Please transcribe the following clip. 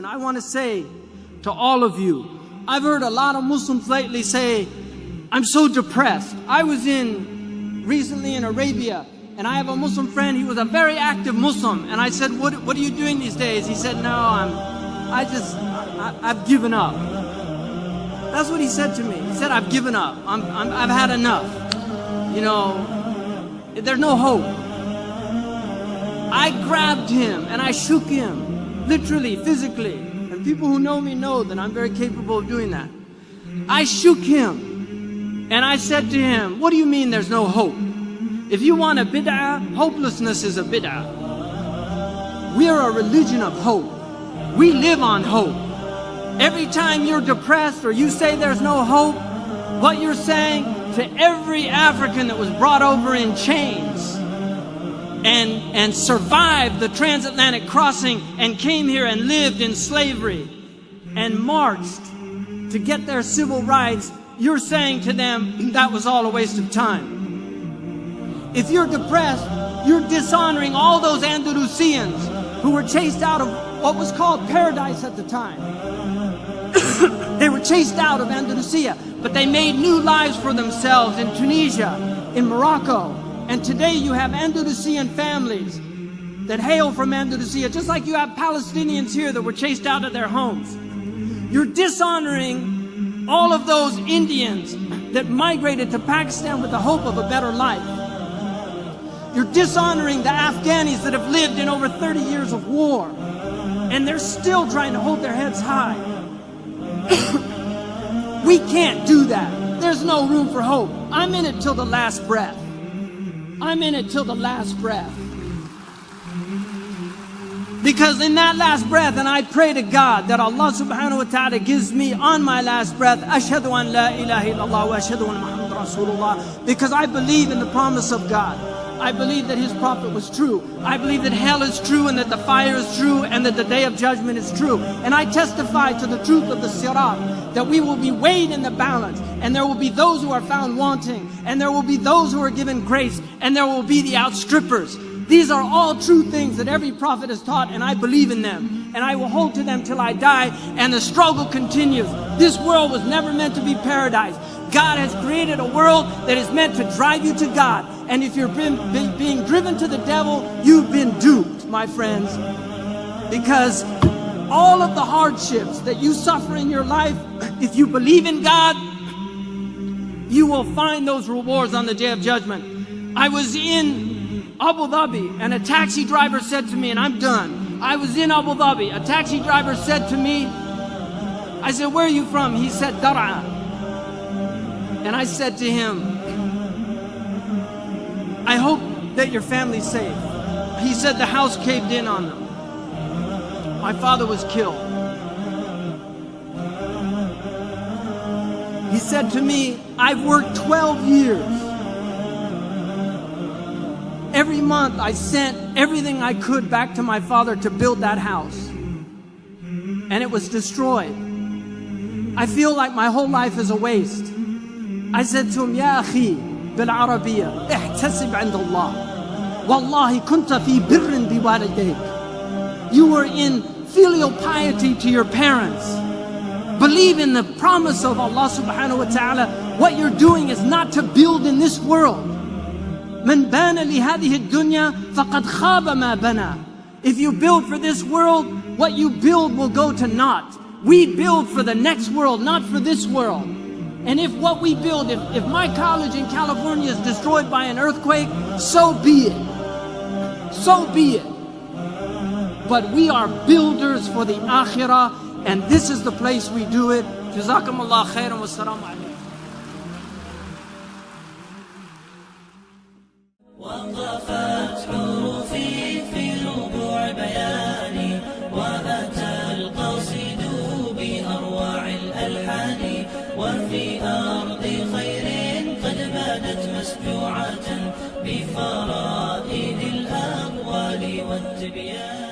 conclusion, I want to say to all of you, I've heard a lot of Muslims lately say, I'm so depressed. I was recently in Arabia, and I have a Muslim friend. He was a very active Muslim, and I said, what are you doing these days? He said, no, I've given up. That's what he said to me. He said, I've given up. I've had enough. You know, there's no hope. I grabbed him and I shook him, literally, physically. And people who know me know that I'm very capable of doing that. I shook him and I said to him, what do you mean there's no hope? If you want a bid'ah, hopelessness is a bid'ah. We are a religion of hope. We live on hope. Every time you're depressed or you say there's no hope, what you're saying to every African that was brought over in chains and survived the transatlantic crossing and came here and lived in slavery and marched to get their civil rights, you're saying to them that was all a waste of time. If you're depressed, you're dishonoring all those Andalusians who were chased out of what was called paradise at the time. They were chased out of Andalusia, but they made new lives for themselves in Tunisia, in Morocco. And today you have Andalusian families that hail from Andalusia, just like you have Palestinians here that were chased out of their homes. You're dishonoring all of those Indians that migrated to Pakistan with the hope of a better life. You're dishonoring the Afghanis that have lived in over 30 years of war, and they're still trying to hold their heads high. We can't do that. There's no room for hope. I'm in it till the last breath. I'm in it till the last breath. Because in that last breath, and I pray to God that Allah subhanahu wa ta'ala gives me on my last breath, Ashhadu an la ilaha illallah wa ashhadu anna Muhammad Rasulullah, because I believe in the promise of God. I believe that His prophet was true. I believe that hell is true and that the fire is true and that the day of judgment is true. And I testify to the truth of the sirat, that we will be weighed in the balance, and there will be those who are found wanting, and there will be those who are given grace, and there will be the outstrippers. These are all true things that every prophet has taught, and I believe in them. And I will hold to them till I die, and the struggle continues. This world was never meant to be paradise. God has created a world that is meant to drive you to God. And if you're being driven to the devil, you've been duped, my friends. Because all of the hardships that you suffer in your life, if you believe in God, you will find those rewards on the day of judgment. I was in Abu Dhabi, and a taxi driver said to me, and I'm done. I was in Abu Dhabi. A taxi driver said to me, I said, where are you from? He said, Dar'a. And I said to him, I hope that your family's safe. He said the house caved in on them. My father was killed. He said to me, I've worked 12 years. Every month I sent everything I could back to my father to build that house. And it was destroyed. I feel like my whole life is a waste. I said to him, Ya akhi, بالعربية احتسب عند الله والله كنت في بر بوالديك. You were in filial piety to your parents. Believe in the promise of Allah subhanahu wa ta'ala. What you're doing is not to build in this world. من بان لهذه الدنيا فقد خاب ما بنى. If you build for this world, what you build will go to naught. We build for the next world, not for this world. And if what we build, if my college in California is destroyed by an earthquake, so be it. So be it. But we are builders for the akhirah, and this is the place we do it. Jazakumullah khairan wa assalamu alaikum. وقفت حروفي في ربوع بياني وأتى القصيد بأروع الألحان وفي أرض خير قد بادت مسجوعة بفرائد الأقوال والتبيان.